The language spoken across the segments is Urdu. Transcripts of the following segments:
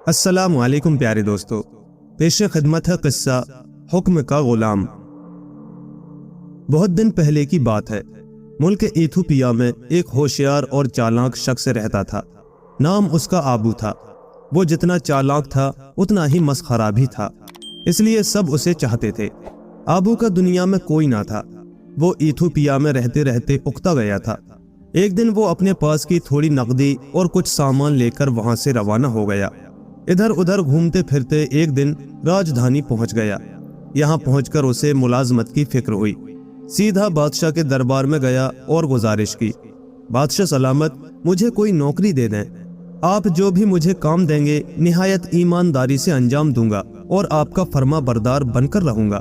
السلام علیکم پیارے دوستو، پیش خدمت ہے قصہ حکم کا غلام۔ بہت دن پہلے کی بات ہے۔ ملک ایتھوپیا میں ایک ہوشیار اور چالاک شخص رہتا تھا۔ نام اس کا آبو تھا۔ وہ جتنا چالاک تھا اتنا ہی مسخرہ بھی تھا، اس لیے سب اسے چاہتے تھے۔ آبو کا دنیا میں کوئی نہ تھا۔ وہ ایتھوپیا میں رہتے رہتے اکتا گیا تھا۔ ایک دن وہ اپنے پاس کی تھوڑی نقدی اور کچھ سامان لے کر وہاں سے روانہ ہو گیا۔ ادھر ادھر گھومتے پھرتے ایک دن راجدھانی پہنچ گیا۔ یہاں پہنچ کر اسے ملازمت کی فکر ہوئی۔ سیدھا بادشاہ کے دربار میں گیا اور گزارش کی، بادشاہ سلامت، مجھے کوئی نوکری دے دیں۔ آپ جو بھی مجھے کام دیں گے نہایت ایمانداری سے انجام دوں گا اور آپ کا فرما بردار بن کر رہوں گا۔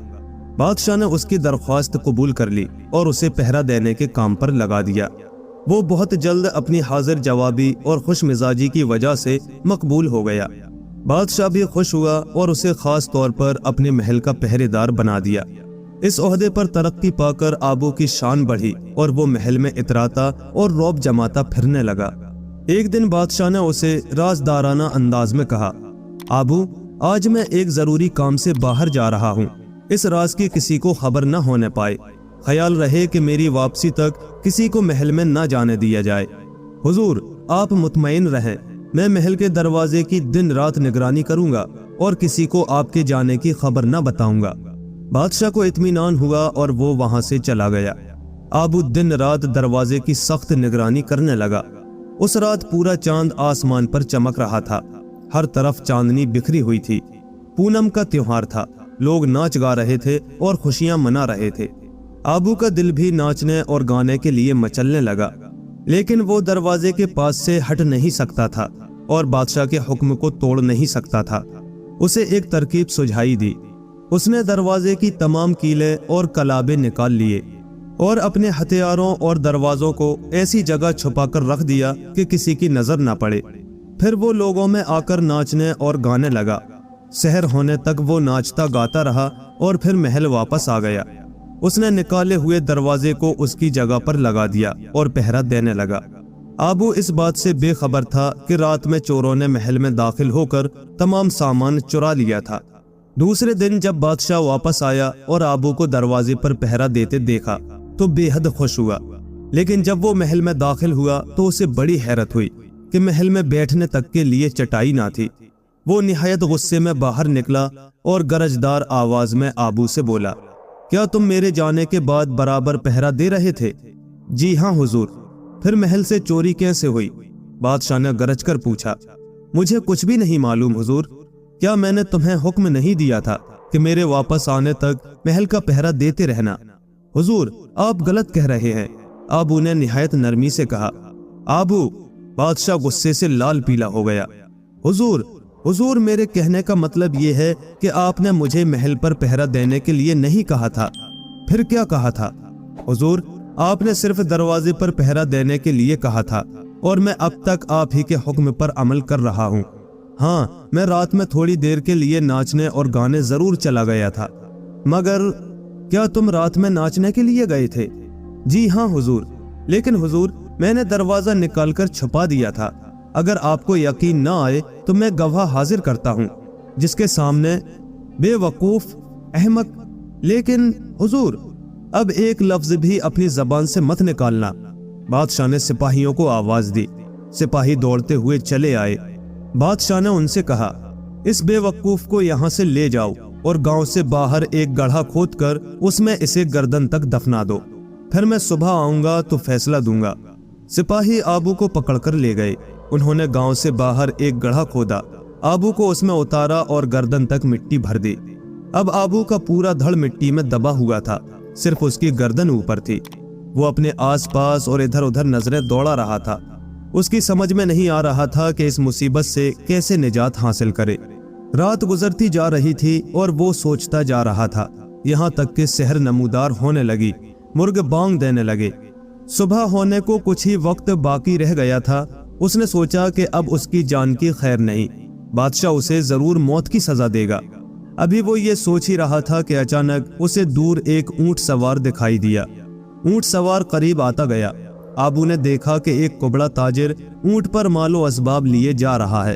بادشاہ نے اس کی درخواست قبول کر لی اور اسے پہرا دینے کے کام پر لگا دیا۔ وہ بہت جلد اپنی حاضر جوابی اور خوش مزاجی کی وجہ سے مقبول ہو گیا۔ بادشاہ بھی خوش ہوا اور اسے خاص طور پر اپنے محل کا پہرے دار بنا دیا۔ اس عہدے پر ترقی پا کر آبو کی شان بڑھی اور وہ محل میں اتراتا اور رعب جماتا پھرنے لگا۔ ایک دن بادشاہ نے اسے رازدارانہ انداز میں کہا، آبو، آج میں ایک ضروری کام سے باہر جا رہا ہوں۔ اس راز کی کسی کو خبر نہ ہونے پائے۔ خیال رہے کہ میری واپسی تک کسی کو محل میں نہ جانے دیا جائے۔ حضور، آپ مطمئن رہیں، میں محل کے دروازے کی دن رات نگرانی کروں گا اور کسی کو آپ کے جانے کی خبر نہ بتاؤں گا۔ بادشاہ کو اطمینان ہوا اور وہ وہاں سے چلا گیا۔ آبو دن رات دروازے کی سخت نگرانی کرنے لگا۔ اس رات پورا چاند آسمان پر چمک رہا تھا۔ ہر طرف چاندنی بکھری ہوئی تھی۔ پونم کا تہوار تھا۔ لوگ ناچ گا رہے تھے اور خوشیاں منا رہے تھے۔ آبو کا دل بھی ناچنے اور گانے کے لیے مچلنے لگا، لیکن وہ دروازے کے پاس سے ہٹ نہیں سکتا تھا اور بادشاہ کے حکم کو توڑ نہیں سکتا تھا۔ اسے ایک ترکیب سجھائی دی۔ اس نے دروازے کی تمام کیلیں اور کلابے نکال لیے اور اپنے ہتھیاروں اور دروازوں کو ایسی جگہ چھپا کر رکھ دیا کہ کسی کی نظر نہ پڑے۔ پھر وہ لوگوں میں آ کر ناچنے اور گانے لگا۔ سحر ہونے تک وہ ناچتا گاتا رہا اور پھر محل واپس آ گیا۔ اس نے نکالے ہوئے دروازے کو اس کی جگہ پر لگا دیا اور پہرا دینے لگا۔ آبو اس بات سے بے خبر تھا کہ رات میں چوروں نے محل میں داخل ہو کر تمام سامان چرا لیا تھا۔ دوسرے دن جب بادشاہ واپس آیا اور آبو کو دروازے پر پہرا دیتے دیکھا تو بے حد خوش ہوا، لیکن جب وہ محل میں داخل ہوا تو اسے بڑی حیرت ہوئی کہ محل میں بیٹھنے تک کے لیے چٹائی نہ تھی۔ وہ نہایت غصے میں باہر نکلا اور گرجدار آواز میں آبو سے بولا، کیا تم میرے جانے کے بعد برابر پہرا دے رہے تھے؟ جی ہاں حضور۔ پھر محل سے چوری کیسے ہوئی؟ بادشاہ نے گرج کر پوچھا۔ مجھے کچھ بھی نہیں معلوم حضور۔ کیا میں نے تمہیں حکم نہیں دیا تھا کہ میرے واپس آنے تک محل کا پہرا دیتے رہنا؟ حضور، آپ غلط کہہ رہے ہیں، آبو نے نہایت نرمی سے کہا۔ آبو، بادشاہ غصے سے لال پیلا ہو گیا۔ حضور، میرے کہنے کا مطلب یہ ہے کہ آپ نے مجھے محل پر پہرا دینے کے لیے نہیں کہا تھا۔ پھر کیا کہا تھا؟ حضور، آپ نے صرف دروازے پر پہرا دینے کے لیے کہا تھا اور میں اب تک آپ ہی کے حکم پر عمل کر رہا ہوں۔ ہاں، میں رات میں تھوڑی دیر کے لیے ناچنے اور گانے ضرور چلا گیا تھا۔ مگر کیا تم رات میں ناچنے کے لیے گئے تھے؟ جی ہاں حضور، لیکن حضور میں نے دروازہ نکال کر چھپا دیا تھا۔ اگر آپ کو یقین نہ آئے تو میں گواہ حاضر کرتا ہوں جس کے سامنے بے وقوف، احمق۔ لیکن حضور، اب ایک لفظ بھی اپنی زبان سے مت نکالنا۔ بادشاہ نے سپاہیوں کو آواز دی۔ سپاہی دوڑتے ہوئے چلے آئے۔ بادشاہ نے ان سے کہا، اس بے وقوف کو یہاں سے لے جاؤ اور گاؤں سے باہر ایک گڑھا کھود کر اس میں اسے گردن تک دفنا دو۔ پھر میں صبح آؤں گا تو فیصلہ دوں گا۔ سپاہی آبو کو پکڑ کر لے گئے۔ انہوں نے گاؤں سے باہر ایک گڑھا کھودا، آبو کو اس میں اتارا اور گردن تک مٹی بھر دی۔ اب آبو کا پورا دھڑ مٹی میں دبا ہوا تھا، صرف اس کی گردن اوپر تھی۔ وہ اپنے آس پاس اور ادھر ادھر نظریں دوڑا رہا تھا۔ اس کی سمجھ میں نہیں آ رہا تھا کہ اس مصیبت سے کیسے نجات حاصل کرے۔ رات گزرتی جا رہی تھی اور وہ سوچتا جا رہا تھا، یہاں تک کہ سحر نمودار ہونے لگی، مرغ بانگ دینے لگے۔ صبح ہونے کو کچھ ہی وقت باقی رہ گیا تھا۔ اس نے سوچا کہ اب اس کی جان کی خیر نہیں، بادشاہ اسے ضرور موت کی سزا دے گا۔ ابھی وہ یہ سوچ ہی رہا تھا کہ اچانک اسے دور ایک اونٹ سوار دکھائی دیا۔ اونٹ سوار قریب آتا گیا۔ آبو نے دیکھا کہ ایک کبڑا تاجر اونٹ پر مال و اسباب لیے جا رہا ہے۔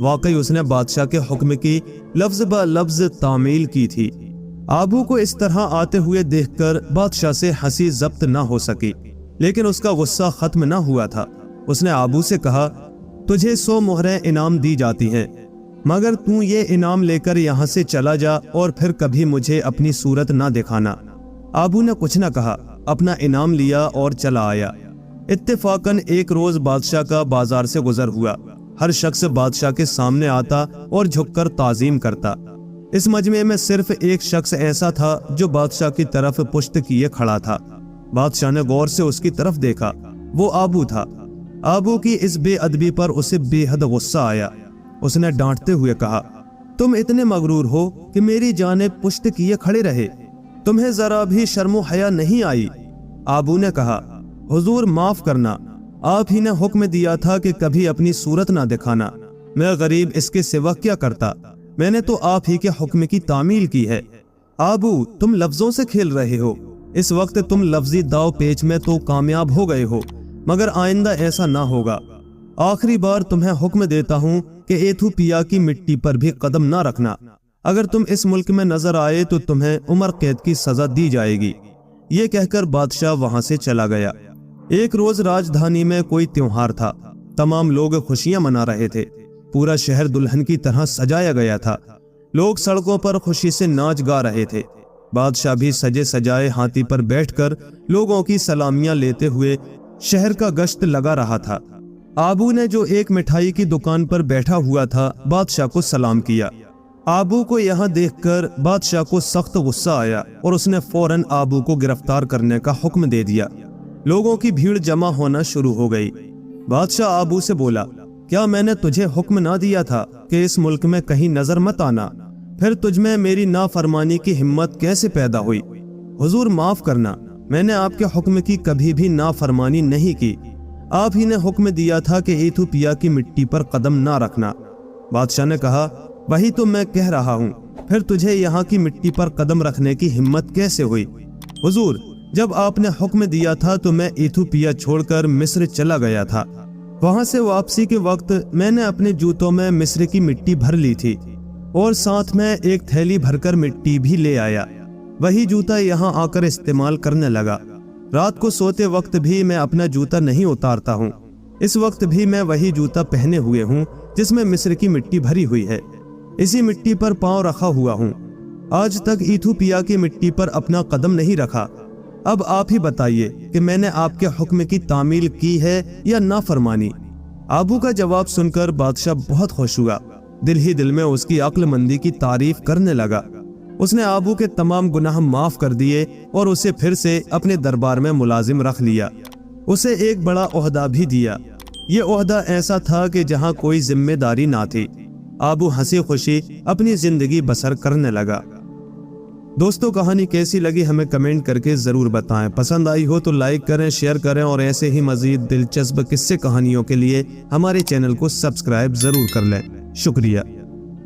واقعی اس نے بادشاہ کے حکم کی لفظ بہ لفظ تعمیل کی تھی۔ آبو کو اس طرح آتے ہوئے دیکھ کر بادشاہ سے ہنسی ضبط نہ ہو سکی، لیکن اس کا غصہ ختم نہ ہوا تھا۔ اس نے آبو سے کہا، تجھے 100 مہریں انعام دی جاتی ہیں، مگر تو یہ انعام لے کر یہاں سے چلا جا اور پھر کبھی مجھے اپنی صورت نہ دکھانا۔ آبو نے کچھ نہ کہا، اپنا انعام لیا اور چلا آیا۔ اتفاقاً ایک روز بادشاہ کا بازار سے گزر ہوا۔ ہر شخص بادشاہ کے سامنے آتا اور جھک کر تعظیم کرتا۔ اس مجمع میں صرف ایک شخص ایسا تھا جو بادشاہ کی طرف پشت کیے کھڑا تھا۔ بادشاہ نے غور سے اس کی طرف دیکھا، وہ آبو تھا۔ آبو کی اس بے ادبی پر اسے بے حد غصہ آیا۔ اس نے ڈانٹتے ہوئے کہا، تم اتنے مغرور ہو کہ میری جانب پشت کیے کھڑے رہے، تمہیں ذرا بھی شرم و حیا نہیں آئی؟ آبو نے کہا، حضور معاف کرنا، آپ ہی نے حکم دیا تھا کہ کبھی اپنی صورت نہ دکھانا۔ میں غریب اس کے سوا کیا کرتا؟ میں نے تو آپ ہی کے حکم کی تعمیل کی ہے۔ آبو، تم لفظوں سے کھیل رہے ہو۔ اس وقت تم لفظی داؤ پیچ میں تو کامیاب ہو گئے ہو، مگر آئندہ ایسا نہ ہوگا۔ آخری بار تمہیں حکم دیتا ہوں کہ ایتھوپیا کی مٹی پر بھی قدم نہ رکھنا۔ اگر تم اس ملک میں نظر آئے تو تمہیں عمر قید کی سزا دی جائے گی۔ یہ کہہ کر بادشاہ وہاں سے چلا گیا۔ ایک روز راجدھانی میں کوئی تیوہار تھا۔ تمام لوگ خوشیاں منا رہے تھے۔ پورا شہر دلہن کی طرح سجایا گیا تھا۔ لوگ سڑکوں پر خوشی سے ناچ گا رہے تھے۔ بادشاہ بھی سجے سجائے ہاتھی پر بیٹھ کر لوگوں کی سلامیاں لیتے ہوئے شہر کا گشت لگا رہا تھا۔ آبو نے جو ایک مٹھائی کی دکان پر بیٹھا ہوا تھا، بادشاہ کو سلام کیا۔ آبو کو یہاں دیکھ کر بادشاہ کو سخت غصہ آیا اور اس نے فوراً آبو کو گرفتار کرنے کا حکم دے دیا۔ لوگوں کی بھیڑ جمع ہونا شروع ہو گئی۔ بادشاہ آبو سے بولا، کیا میں نے تجھے حکم نہ دیا تھا کہ اس ملک میں کہیں نظر مت آنا؟ پھر تجھ میں میری نافرمانی کی ہمت کیسے پیدا ہوئی؟ حضور معاف کرنا، میں نے آپ کے حکم کی کبھی بھی نافرمانی نہیں کی۔ آپ ہی نے حکم دیا تھا کہ ایتھوپیا کی مٹی پر قدم نہ رکھنا۔ بادشاہ نے کہا، وہی تو میں کہہ رہا ہوں، پھر تجھے یہاں کی مٹی پر قدم رکھنے کی ہمت کیسے ہوئی؟ حضور، جب آپ نے حکم دیا تھا تو میں ایتھوپیا چھوڑ کر مصر چلا گیا تھا۔ وہاں سے واپسی کے وقت میں نے اپنے جوتوں میں مصر کی مٹی بھر لی تھی اور ساتھ میں ایک تھیلی بھر کر مٹی بھی لے آیا۔ وہی جوتا یہاں آ کر استعمال کرنے لگا۔ رات کو سوتے وقت بھی میں اپنا جوتا نہیں اتارتا ہوں۔ اس وقت بھی میں وہی جوتا پہنے ہوئے ہوں جس میں مصر کی مٹی بھری ہوئی ہے۔ اسی مٹی پر پاؤں رکھا ہوا ہوں۔ آج تک ایتھوپیا کی مٹی پر اپنا قدم نہیں رکھا۔ اب آپ ہی بتائیے کہ میں نے آپ کے حکم کی تعمیل کی ہے یا نافرمانی؟ آبو کا جواب سن کر بادشاہ بہت خوش ہوا۔ دل ہی دل میں اس کی عقل مندی کی تعریف کرنے لگا۔ اس نے آبو کے تمام گناہ معاف کر دیے اور اسے پھر سے اپنے دربار میں ملازم رکھ لیا۔ اسے ایک بڑا عہدہ بھی دیا۔ یہ عہدہ ایسا تھا کہ جہاں کوئی ذمہ داری نہ تھی۔ آبو ہنسی خوشی اپنی زندگی بسر کرنے لگا۔ دوستو، کہانی کیسی لگی ہمیں کمنٹ کر کے ضرور بتائیں۔ پسند آئی ہو تو لائک کریں، شیئر کریں اور ایسے ہی مزید دلچسپ قصے کہانیوں کے لیے ہمارے چینل کو سبسکرائب ضرور کر لیں۔ شکریہ۔